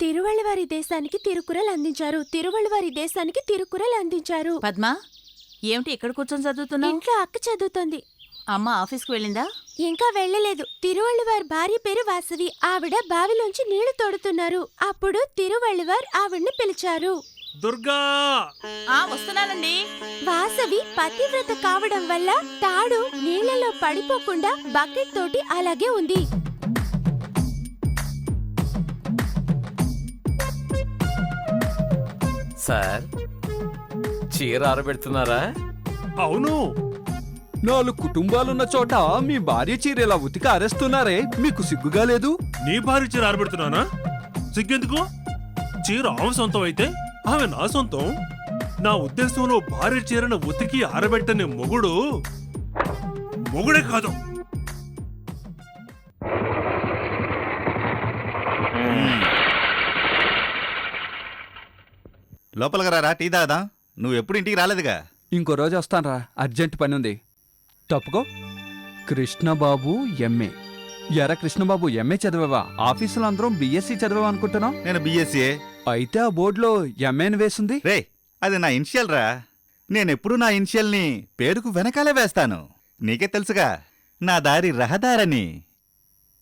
తిరువళ్ళవారి దేశానికి తిరుకురలు అందించారు. తిరువళ్ళవారి దేశానికి తిరుకురలు అందించారు. పద్మా, ఏమిటి ఇక్కడ కూర్చొని చదువుతున్నావు? ఇంట్లో అక్క చదువుతోంది. అమ్మ ఆఫీస్కి వెళ్ళిందా? ఇంకా వెళ్ళలేదు. తిరువళ్ళవారి భార్య పేరు వాసవి. ఆవిడ బావిలోంచి నీళ్లు తోడుతున్నారు. అప్పుడు తిరువళ్ళవారు ఆవిడ్ని పిలిచారు. దుర్గా! వస్తున్నానండి. వాసవి పతివ్రత కావడం వల్ల తాడు నీళ్లలో పడిపోకుండా బకెట్ తోటి అలాగే ఉంది. సార్, చీర ఆరబెడుతున్నారా? అవును. 4 కుటుంబాలున్న చోట మీ భార్య చీర ఇలా ఉతికి ఆరేస్తున్నారే, మీకు సిగ్గుగా లేదు? నీ భార్య చీర ఆరబెడుతున్నానా? సిగ్గెందుకు? చీర ఆమె సొంతం అయితే ఆమె నా సొంతం. నా ఉద్దేశంలో భార్య చీరను ఉతికి ఆరబెట్టని మొగుడే కాదు. లోపలికి రారా, టీ తాగదా? నువ్వు ఎప్పుడు ఇంటికి రాలేదుగా. ఇంకో రోజు వస్తానరా, అర్జెంట్ పని ఉంది. తప్పుకో. కృష్ణబాబు ఎంఏ. ఎరా కృష్ణబాబు, ఎంఏ చదివావా? ఆఫీసులో అందరం బిఎస్సి చదివావా అనుకుంటున్నాం. నేను బిఎస్సీఏ. అయితే ఆ బోర్డులో ఎంఏని వేసింది. రే, అది నా ఇనిషియల్ రా. నేనెప్పుడు నా ఇనిషియల్ని పేరుకు వెనకాలే వేస్తాను. నీకే తెలుసుగా, నా దారి రహదారని.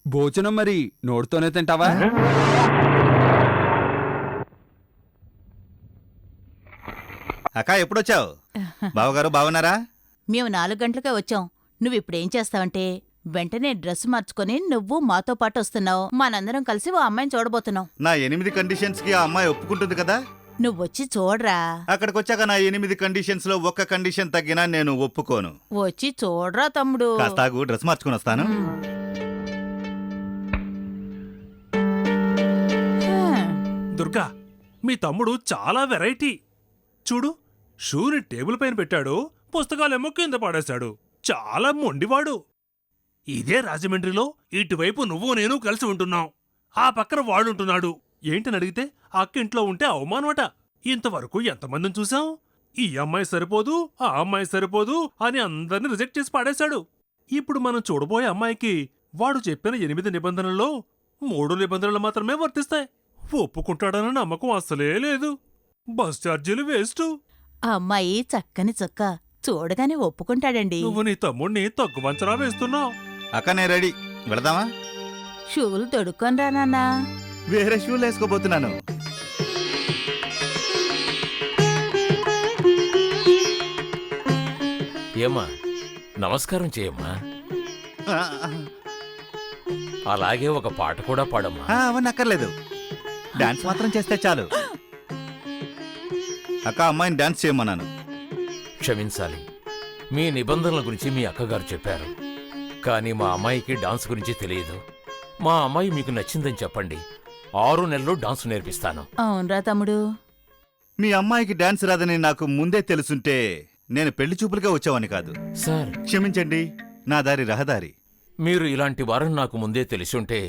భోజనం మరి నోటితోనే తింటావా? అక్క, ఎప్పుడొచ్చావు? బావగారు బావున్నారా? మేము 4 గంటలకే వచ్చాం. నువ్విప్పుడేం చేస్తావంటే వెంటనే డ్రెస్ మార్చుకొని నువ్వు మాతో పాటు వస్తున్నావు. మనందరం కలిసి ఓ అమ్మాయిని చూడబోతున్నావు. నా 8 కండిషన్స్ కి ఆ అమ్మాయి ఒప్పుకుంటుంది కదా? నువ్వొచ్చి చూడరా. అక్కడికొచ్చాక నా 8 కండిషన్స్ లో ఒక్క కండిషన్ తగ్గినా నేను ఒప్పుకోను. వచ్చి చూడరా తమ్ముడు. కాస్తాగు, డ్రెస్ మార్చుకుని వస్తాను. దుర్గా, మీ తమ్ముడు చాలా వెరైటీ. చూడు, షూని టేబుల్ పైన పెట్టాడు, పుస్తకాలేమో కింద పాడేశాడు. చాలా మొండివాడు. ఇదే రాజమండ్రిలో ఇటువైపు నువ్వు నేను కలిసి ఉంటున్నాం, ఆ పక్కన వాడుంటున్నాడు. ఏంటని అడిగితే అక్క ఇంట్లో ఉంటే అవమానమట. ఇంతవరకు ఎంతమందిని చూశాం? ఈ అమ్మాయి సరిపోదు, ఆ అమ్మాయి సరిపోదు అని అందరిని రిజెక్ట్ చేసి పాడేశాడు. ఇప్పుడు మనం చూడబోయే అమ్మాయికి వాడు చెప్పిన 8 నిబంధనల్లో 3 నిబంధనలు మాత్రమే వర్తిస్తాయి. ఒప్పుకుంటాడన్న నమ్మకం అస్సలే లేదు. బస్ ఛార్జీలు వేస్ట్. ఆ అమ్మాయి చక్కని చుక్క, చూడగానే ఒప్పుకుంటాడండి. నువ్వు నీ తమ్ముణ్ణి తక్కువ అంచనా వేస్తున్నావు. అక్క, నేను రెడీ. వెళదామా? షూలు తొడుక్కొనిరా నాన్నా. వేరే షూలు వేసుకోబోతున్నాను. ఏమ్మా, నమస్కారం చేయమ్మా. అలాగే ఒక పాట కూడా పాడమ్మా. అవన్నీ అక్కర్లేదు, డాన్స్ మాత్రం చేస్తే చాలు. అక్క, అమ్మాయిని డాన్స్ చేయమన్నాను. క్షమించాలి, మీ నిబంధనల గురించి మీ అక్కగారు చెప్పారు, కానీ మా అమ్మాయికి డాన్స్ గురించి తెలియదు. మా అమ్మాయి మీకు నచ్చిందని చెప్పండి, 6 నెలలు డాన్స్ నేర్పిస్తాను. అవునరా తమ్ముడు. మీ అమ్మాయికి డాన్స్ రాదని నాకు ముందే తెలుసుంటే నేను పెళ్లి చూపులుగా వచ్చావని కాదు. సార్, క్షమించండి, నా దారి రహదారి. మీరు ఇలాంటి వారని నాకు ముందే తెలిసుంటే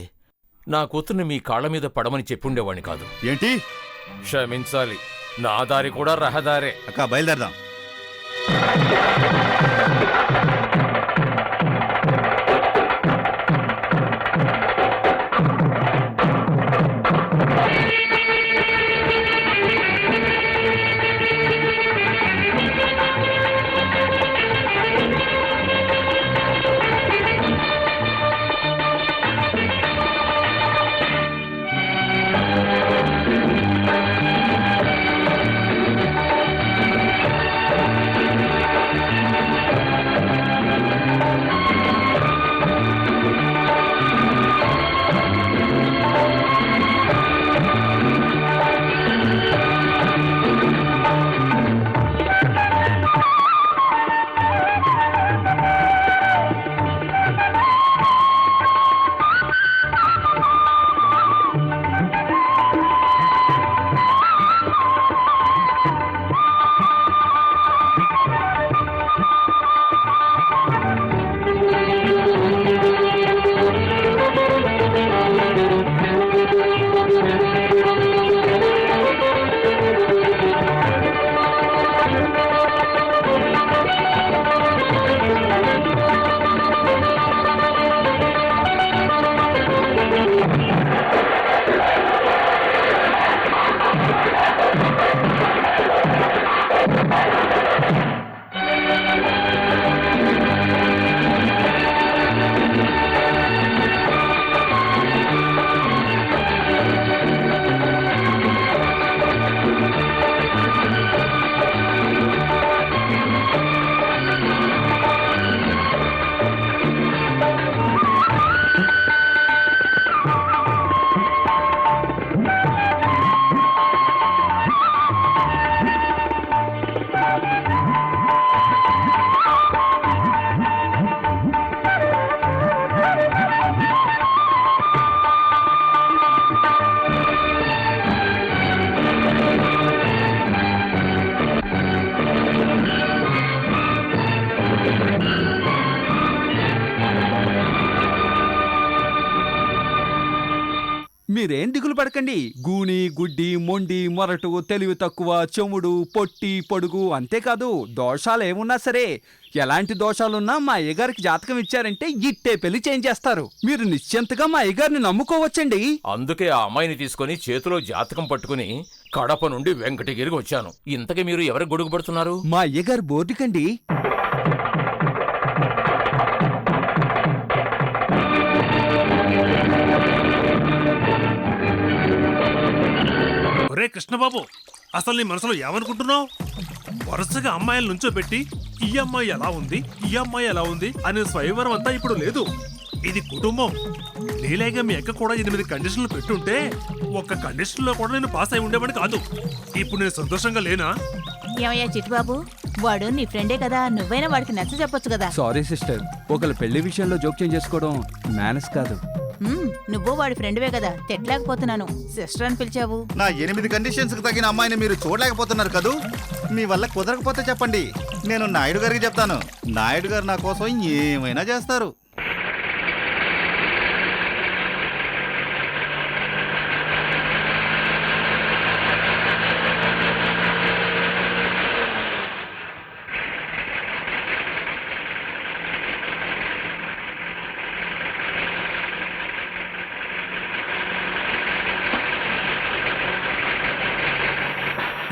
నా కూతుర్ని మీ కాళ్ల మీద పడమని చెప్పుండేవాణ్ణి కాదు. ఏంటి? క్షమించాలి, నా దారి కూడా రహదారే. అక్క, బయలుదేరదాం. మీరేం దిగులు పడకండి. గూని, గుడ్డి, మొండి, మొరటు, తెలివి తక్కువ, చెముడు, పొట్టి, పొడుగు, అంతేకాదు దోషాలు ఏమున్నా సరే, ఎలాంటి దోషాలున్నా మా అయ్యగారికి జాతకం ఇచ్చారంటే ఇట్టే పెళ్లి చేయించేస్తారు. మీరు నిశ్చింతగా మా అయ్యగారిని నమ్ముకోవచ్చండి. అందుకే ఆ అమ్మాయిని తీసుకొని చేతిలో జాతకం పట్టుకుని కడప నుండి వెంకటగిరికి వచ్చాను. ఇంతకీ మీరు ఎవరికి గొడుగు పడుతున్నారు? మా అయ్యగారు బోర్డుకండి. ఒరే కృష్ణబాబు, అసలు నీ మనసులో ఏమనుకుంటున్నావు? వరుసగా అమ్మాయిలు నుంచోబెట్టి ఈ అమ్మాయి ఎలా ఉంది, ఈ అమ్మాయి ఎలా ఉంది అనే స్వయంవరం అంతా ఇప్పుడు లేదు. ఇది కుటుంబం. నీలేగా మీ అక్క కూడా 8 కండిషన్లు పెట్టుంటే ఒక్క కండిషన్లో కూడా నేను పాస్ అయి ఉండేవాడిని కాదు. ఇప్పుడు నేను సంతోషంగా లేనా? ఏమయ్యా చిట్టుబాబు, వాడు నీ ఫ్రెండే కదా, నువ్వైనా వాడికి నచ్చ చెప్పొచ్చు కదా. సారీ సిస్టర్, ఒకళ్ళ పెళ్లి విషయంలో జోక్యం చేసుకోవడం మేనస్ కాదు. నువ్వు వాడి ఫ్రెండ్వే కదా, తిట్టలేకపోతున్నాను. సిస్టర్ అని పిలిచావు. నా 8 కండిషన్స్ కు తగిన అమ్మాయిని మీరు చూడలేకపోతున్నారు కదూ. మీ వల్ల కుదరకపోతే చెప్పండి, నేను నాయుడు గారికి చెప్తాను. నాయుడు గారు నా కోసం ఏమైనా చేస్తారు.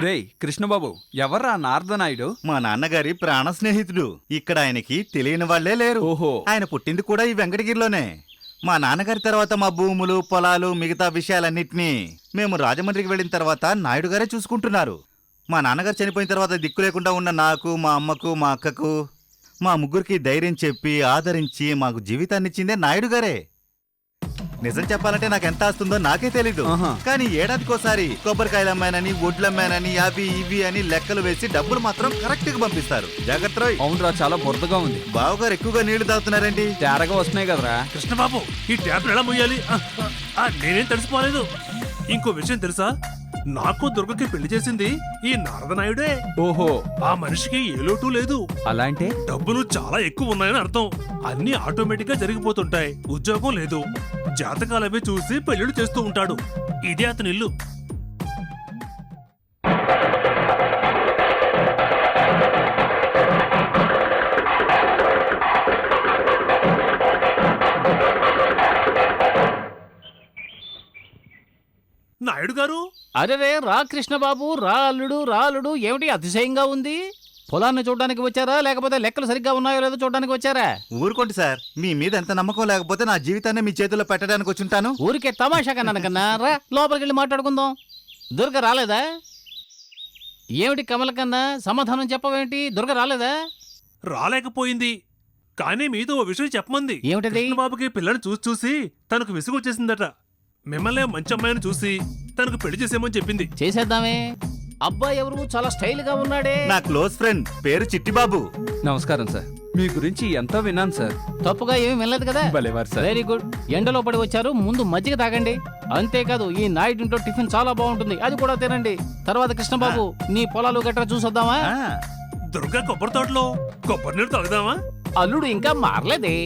రేయ్ కృష్ణబాబు, ఎవర్రా నారదనాయుడు? మా నాన్నగారి ప్రాణ స్నేహితుడు. ఇక్కడ ఆయనకి తెలియని వాళ్లే లేరు. ఓహో. ఆయన పుట్టింది కూడా ఈ వెంకటగిరిలోనే. మా నాన్నగారి తర్వాత మా భూములు, పొలాలు, మిగతా విషయాలన్నింటినీ మేము రాజమండ్రికి వెళ్ళిన తర్వాత నాయుడు గారే చూసుకుంటున్నారు. మా నాన్నగారు చనిపోయిన తర్వాత దిక్కు లేకుండా ఉన్న నాకు, మా అమ్మకు, మా అక్కకు, మా ముగ్గురికి ధైర్యం చెప్పి ఆదరించి మాకు జీవితాన్నిచ్చిందే నాయుడు గారే. నిజం చెప్పాలంటే నాకు ఎంత వస్తుందో నాకే తెలీదు. కానీ ఏడాదికోసారి కొబ్బరికాయలు అమ్మానని, ఒడ్లు అమ్మానని, అవి ఇవి అని లెక్కలు వేసి డబ్బులు మాత్రం కరెక్ట్ గా పంపిస్తారు. జాగ్రత్త. అవునరా, చాలా బురదగా ఉంది. బావగారు ఎక్కువగా నీళ్లు తాగుతున్నారండి. తేరగా వస్తున్నాయి కదరా. కృష్ణబాబు, ఈ ట్యాప్ ఎలా ముయ్యాలి? నేనేం తెలిసిపోలేదు. ఇంకో విషయం తెలుసా? నాకు దుర్గకి పెళ్లి చేసింది ఈ నారదనాయుడే. ఓహో. ఆ మనిషికి ఏ లోటు లేదు. అలా అంటే డబ్బులు చాలా ఎక్కువ ఉన్నాయని అర్థం. అన్ని ఆటోమేటిక్ గా జరిగిపోతుంటాయి. ఉద్యోగం లేదు. జాతకాలవే చూసి పెళ్లిళ్ళు చేస్తూ ఉంటాడు. ఇదే అతని ఇల్లు. నాయుడు గారు, అరే రా కృష్ణబాబు, రా అల్లుడు, రా అల్లుడు. ఏమిటి అతిశయంగా ఉంది? పొలాన్ని చూడడానికి వచ్చారా, లేకపోతే లెక్కలు సరిగ్గా ఉన్నాయో లేదో చూడడానికి వచ్చారా? ఊరుకోండి సార్, మీ మీద ఎంత నమ్మకం లేకపోతే నా జీవితాన్ని మీ చేతుల్లో పెట్టడానికి వచ్చుంటాను. ఊరికే తమాషా కన్నా రా లోపలికి వెళ్ళి మాట్లాడుకుందాం. దుర్గ రాలేదా? ఏమిటి కమల కన్నా సమాధానం చెప్పవేంటి? దుర్గ రాలేదా? రాలేకపోయింది. కానీ మీతో ఓ విషయం చెప్పమంది. ఏమిటది? బాబుకి పిల్లని చూసి చూసి తనకు విసుగు వచ్చేసిందట. మిమ్మల్ని మంచి అమ్మాయిని చూసి తనకు పెళ్లి చేసేమని చెప్పింది. చేసేద్దామే. అబ్బాయి ఎవరు? చాలా స్టైల్ గా ఉన్నాడే. నా క్లోజ్ ఫ్రెండ్, పేరు చిట్టిబాబు. నమస్కారం సార్. మీ గురించి ఎంతో విన్నాను సార్. తప్పుగా ఏమీ వినలేదు కదా? భలేవారు సార్. Very good. ఎండలో పడి వచ్చారు, ముందు మజ్జిగ తాగండి. అంతేకాదు ఈ నైట్ ఇంట్లో టిఫిన్ చాలా బాగుంటుంది, అది కూడా తినండి. తర్వాత కృష్ణబాబు, నీ పొలాలు గట్రా చూసొద్దామా? దుర్గా కొబ్బరి తోటలో కొబ్బరి నీరు తాగుదామా? అల్లుడు ఇంకా మారలేదే.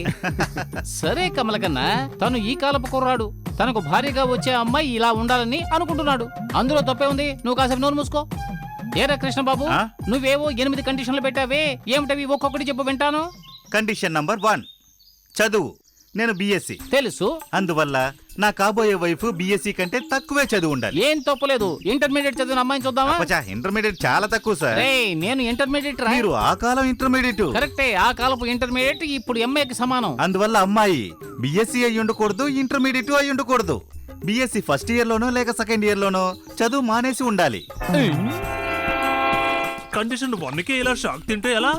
సరే కమలకన్నా, తను ఈ కాలపు కుర్రాడు. తనకు భార్యగా వచ్చే అమ్మాయి ఇలా ఉండాలని అనుకుంటున్నాడు. అందులో తప్పే ఉంది. నువ్వు కాసేపు నోరు మూసుకో. ఏరా కృష్ణబాబు, నువ్వేవో 8 కండిషన్లు పెట్టావే, ఏమిటవి? ఒక్కొక్కటి చెప్పు, వింటాను. కండిషన్ నంబర్ 1, చదువు. నేను బిఎస్సి తెలుసు. అందువల్ల నా కాబోయే వైఫ్ బిఎస్సి కంటే తక్కువే చదువు ఉండాలి. ఏం తప్పలేదు. ఇంటర్మీడియట్ చదివిన అమ్మాయిని చూద్దామా? ఇంటర్మీడియట్ చాలా తక్కువ సార్. నేను ఇంటర్మీడియట్ రా. మీరు ఆ కాలం ఇంటర్మీడియట్. కరెక్టే, ఆ కాలపు ఇంటర్మీడియట్ ఇప్పుడు ఎంఏకి సమానం. అందువల్ల అమ్మాయి బిఎస్సి అయి ఉండకూడదు, ఇంటర్మీడియట్ అయి ఉండకూడదు. బిఎస్సి ఫస్ట్ ఇయర్ లోనో లేక సెకండ్ ఇయర్ లోనో చదువు మానేసి ఉండాలి. కండిషన్ 1కే ఇలా షాక్ తింటే ఎలా?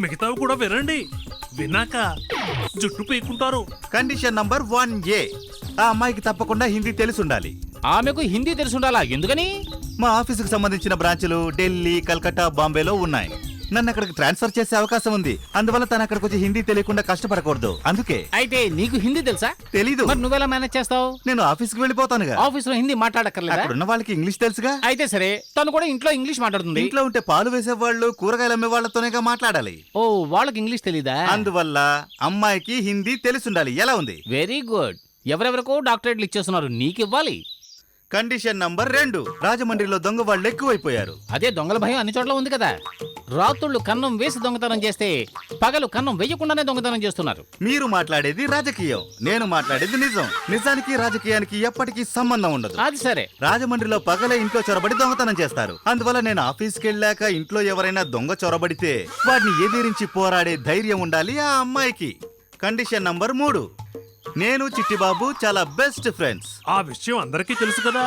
మిగతావి కూడా వినండి. విన్నాక జుట్టు పీక్కుంటారు. కండిషన్ నంబర్ 1A, ఆ అమ్మాయికి తప్పకుండా హిందీ తెలిసి ఉండాలి. ఆమెకు హిందీ తెలిసి ఉండాలా? ఎందుకని? మా ఆఫీసుకు సంబంధించిన బ్రాంచులు ఢిల్లీ, కల్కట్టా, బాంబేలో ఉన్నాయి. నన్ను అక్కడికి ట్రాన్స్ఫర్ చేసే అవకాశం ఉంది. అందువల్ల తను అక్కడికి వచ్చి హిందీ తెలియకుండా కష్టపడకూడదు. అందుకే. అయితే నీకు హిందీ తెలుసా? తెలీదు. మరి నువ్వెలా మేనేజ్ చేస్తావు? నేను ఆఫీస్కి వెళ్ళిపోతానుగా. ఆఫీస్ లో హిందీ మాట్లాడక్కర్లేదా? అక్కడున్న వాళ్ళకి ఇంగ్లీష్ తెలుసుగా. అయితే సరే, తను కూడా ఇంట్లో ఇంగ్లీష్ మాట్లాడుతుంది. ఇంట్లో ఉంటే పాలు వేసేవాళ్ళు, కూరగాయలు అమ్మే వాళ్ళతోనేగా మాట్లాడాలి. ఓ, వాళ్ళకి ఇంగ్లీష్ తెలీదా? అందువల్ల అమ్మాయికి హిందీ తెలిసి ఉండాలి. ఎలా ఉంది? Very good. ఎవరెవరికో డాక్టరేట్లు ఇచ్చేస్తున్నారు, నీకివ్వాలి. కండిషన్ నంబర్ 2, రాజమండ్రిలో దొంగ వాళ్ళు ఎక్కువైపోయారు. అదే దొంగల భయం అన్ని చోట్ల ఉంది కదా. రాత్రుళ్ళు కన్నం వేసి దొంగతనం చేస్తే పగలు కన్నం వేయకుండానే దొంగతనం చేస్తున్నారు. మీరు మాట్లాడేది రాజకీయం, నేను మాట్లాడేది నిజం. నిజానికి రాజకీయానికి ఎప్పటికీ సంబంధం ఉండదు. అది సరే. రాజమండ్రిలో పగలే ఇంట్లో చొరబడి దొంగతనం చేస్తారు. అందువల్ల నేను ఆఫీస్కి వెళ్ళాక ఇంట్లో ఎవరైనా దొంగ చొరబడితే వాడిని ఎదిరించి పోరాడే ధైర్యం ఉండాలి ఆ అమ్మాయికి. కండిషన్ నంబర్ 3, నేను చిట్టిబాబు చాలా బెస్ట్ ఫ్రెండ్స్. ఆ విషయం అందరికీ తెలుసు కదా.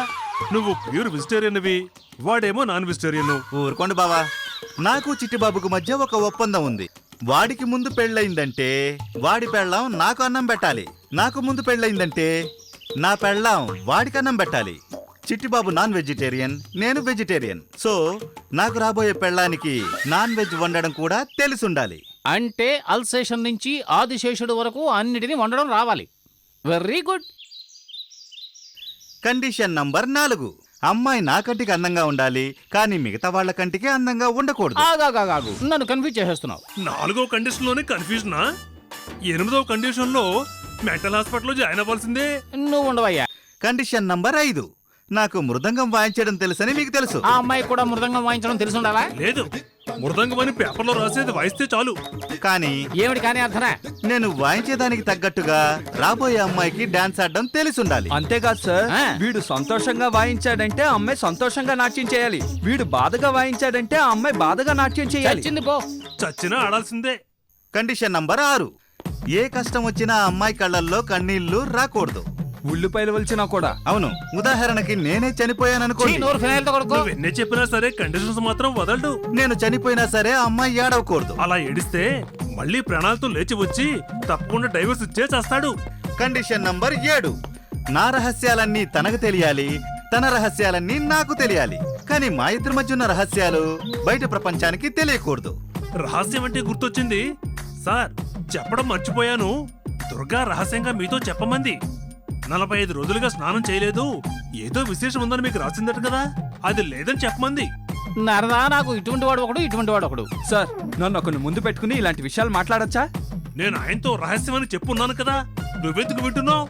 నువ్వు ప్యూర్ వెజిటేరియన్వి, వాడేమో నాన్ వెజిటేరియన్. ఊరుకోండి బావా, నాకు చిట్టిబాబుకు మధ్య ఒక ఒప్పందం ఉంది. వాడికి ముందు పెళ్ళయిందంటే వాడి పెళ్ళాం నాకు అన్నం పెట్టాలి, నాకు ముందు పెళ్ళయిందంటే నా పెళ్ళాం వాడికి అన్నం పెట్టాలి. చిట్టిబాబు నాన్ వెజిటేరియన్, నేను వెజిటేరియన్. సో నాకు రాబోయే పెళ్ళానికి నాన్ వెజ్ వండడం కూడా తెలిసుండాలి. అంటే అల్సేషన్ నుంచి ఆదిశేషుడు వరకు అన్నిటినీ వండడం రావాలి. Very good. కండిషన్ నంబర్ 4, అమ్మాయి నా కంటికి అందంగా ఉండాలి, కానీ మిగతా వాళ్ళ కంటికి అందంగా ఉండకూడదు. ఆగాగాగు, నన్ను కన్ఫ్యూజ్ చేసేస్తున్నావు. 4వ కండిషన్లోనే కన్ఫ్యూజనా? 8వ కండిషన్లో మెంటల్ హాస్పిటల్లో జాయిన్ అవ్వాల్సిందే. నువ్వు ఉండవయ్యా. కండిషన్ నంబర్ 5, నాకు మృదంగం వాయించడం తెలుసని మీకు తెలుసు. ఆ అమ్మాయి కూడా మృదంగం వాయించడం తెలుసుండాలా? లేదు, మృదంగం అని పేపర్లో రాసేది వాయిస్తే చాలు. కానీ ఏమిటి కానీ అర్థనా? నేను వాయించేదానికి తగ్గట్టుగా రాబోయే అమ్మాయికి డాన్స్ ఆడడం తెలిసుండాలి. అంతేకాదు సార్, ఆ. వీడు సంతోషంగా వాయించాడంటే ఆ అమ్మాయి సంతోషంగా నాట్యం చేయాలి. వీడు బాధగా వాయించాడంటే ఆ అమ్మాయి బాధగా నాట్యం చేయాలి. చచ్చింది పో. చచ్చినా ఆడాల్సిందే. కండిషన్ నంబర్ 6, ఏ కష్టం వచ్చినా ఆ అమ్మాయి కళ్ళల్లో కన్నీళ్లు రాకూడదు. ఉల్లిపాయలు వలిచినా కూడా. అవును, ఉదాహరణకి నేనే చనిపోయాననుకోండి, నోరు ఫినాయిల్తో కొడుకో. నువ్వు ఎన్ని చెప్పినా సరే కండిషన్స్ మాత్రం వదలడు. నేను చనిపోయినా సరే ఆ అమ్మాయి ఏడవకూడదు. అలా ఏడిస్తే మళ్ళీ ప్రాణాలతో లేచి వచ్చి తప్పకుండా డైవర్స్ ఇచ్చే చేస్తాడు. కండిషన్ నంబర్ 7, నా రహస్యాలన్నీ తనకు తెలియాలి, తన రహస్యాలన్నీ నాకు తెలియాలి. కానీ మా ఇద్దరి మధ్య ఉన్న రహస్యాలు బయట ప్రపంచానికి తెలియకూడదు. రహస్యం అంటే గుర్తొచ్చింది సార్, చెప్పడం మర్చిపోయాను. దుర్గా రహస్యంగా మీతో చెప్పమంది. 45 రోజులుగా స్నానం చేయలేదు, ఏదో విశేషం ఉందని మీకు రాసిందట కదా, అది లేదని చెప్పమంది. నరదా, నాకు ఇటువంటి వాడు ఒకడు, ఇటువంటి వాడు ఒకడు. సార్, నన్ను ఒకరిని ముందు పెట్టుకుని ఇలాంటి విషయాలు మాట్లాడొచ్చా? నేను ఆయనతో రహస్యం అని చెప్పున్నాను కదా, నువ్వెందుకు వింటున్నావు?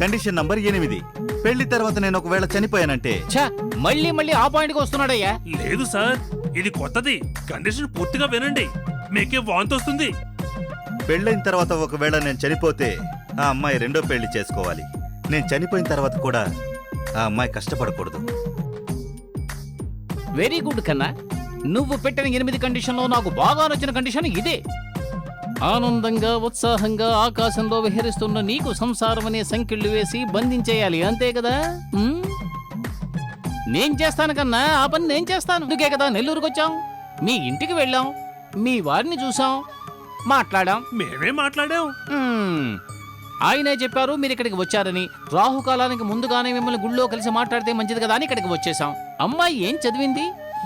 కండిషన్ నంబర్ 8, పెళ్లి తర్వాత నేను ఒకవేళ చనిపోయానంటే ఛ, మళ్ళీ మళ్ళీ ఆ పాయింట్కి వస్తున్నాడయ్యా. లేదు సార్, ఇది కొత్తది. కండిషన్ పూర్తిగా వినండి, మీకే వాంతి వస్తుంది. పెళ్ళైన తర్వాత ఒకవేళ నేను చనిపోతే ఆ అమ్మాయి రెండో పెళ్లి చేసుకోవాలి. నేను చనిపోయిన తర్వాత కూడా ఆ అమ్మాయి కష్టపడకూడదు. వెరీ గుడ్ కన్నా. నువ్వు పెట్టిన 8 కండిషన్లో నాకు బాగా నచ్చిన కండిషన్ ఇదే. ఆనందంగా ఉత్సాహంగా ఆకాశంలో విహరిస్తున్న నీకు సంసారం అనే సంకెళ్ళు వేసి బంధించేయాలి, అంతే కదా? నేను చేస్తాను కన్నా, ఆ పని నేను చేస్తాను. అందుకే కదా నెల్లూరుకు వచ్చాం, మీ ఇంటికి వెళ్ళాం, మీ వారిని చూసాం, మాట్లాడాం. మేమే మాట్లాడాం. ఆయనే చెప్పారు మీరు ఇక్కడికి వచ్చారని. రాహుకాలానికి ముందుగానే మిమ్మల్ని గుళ్ళో కలిసి మాట్లాడితే మంచిది కదా అని ఇక్కడికి వచ్చేసాం. అమ్మాయి ఏం చదివింది?